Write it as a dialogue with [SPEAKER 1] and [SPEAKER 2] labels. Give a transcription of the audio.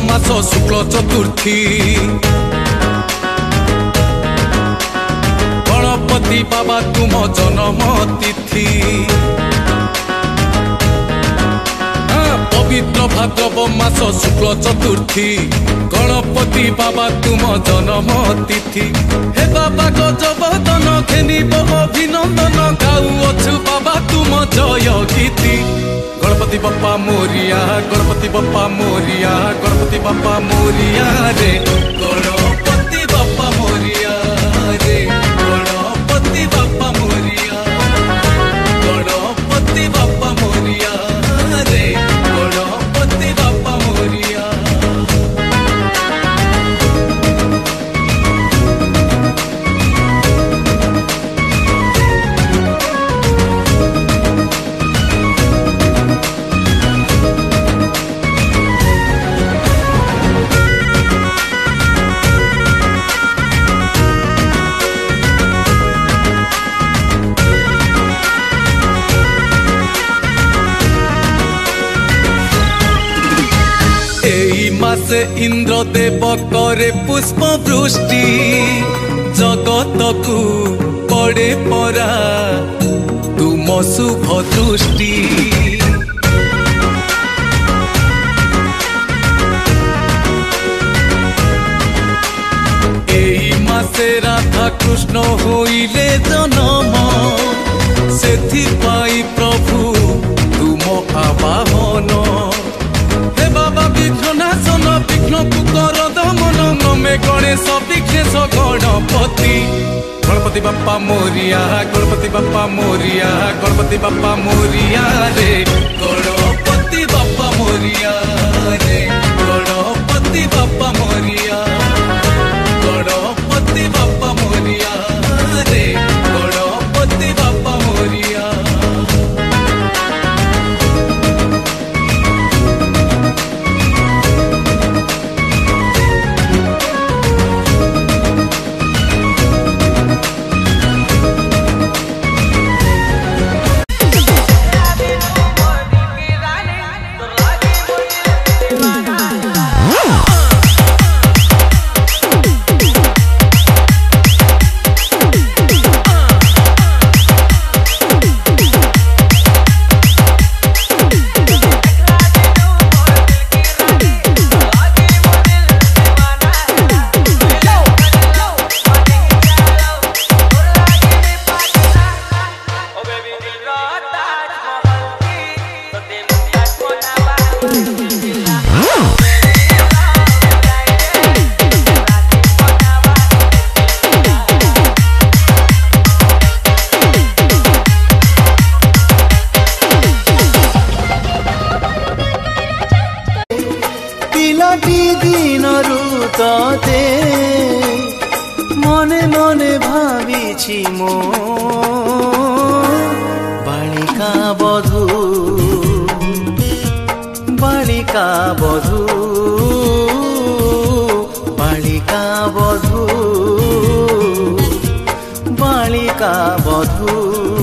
[SPEAKER 1] मास शुक्ल चतुर्थी गणपति बाबा तुम जन्म तिथि पवित्र भाद्रव मास शुक्ल चतुर्थी गणपति बाबा तुम जन्म तिथि हे बाबा गजबदन घेनिब अभिनंदन गाउअछु बाबा तुम जय गीति गणपति बापा मोरिया गणपति बापा मोरिया गणपति बापा मोरिया रे गणपति बापा मोरिया रे गणपति बापा मोरिया गणपति बापा मोरिया रे गणपति बापा मोरिया मासे इंद्रदेव करे पुष्प वृष्टि जगत को पड़े परा तुम शुभ दृष्टि एई मासे राधा कृष्ण होइले जन्म सेथि पाई प्रभु तुम आवाहन बाबा विघ्नाशन विघ्न कुकर दमन नमे गणेश विघ्नेश गणपति गणपति बापा मोरिया गणपति बापा मोरिया गणपति बापा मोरिया रे गणपति बापा मोरिया रे गणपति बापा मोरिया गणपति बापा मोरिया रे गणपति बापा मोरिया
[SPEAKER 2] मने मने भावी मो बालिका बधू बालिका बधू बालिका बधू बालिका बधू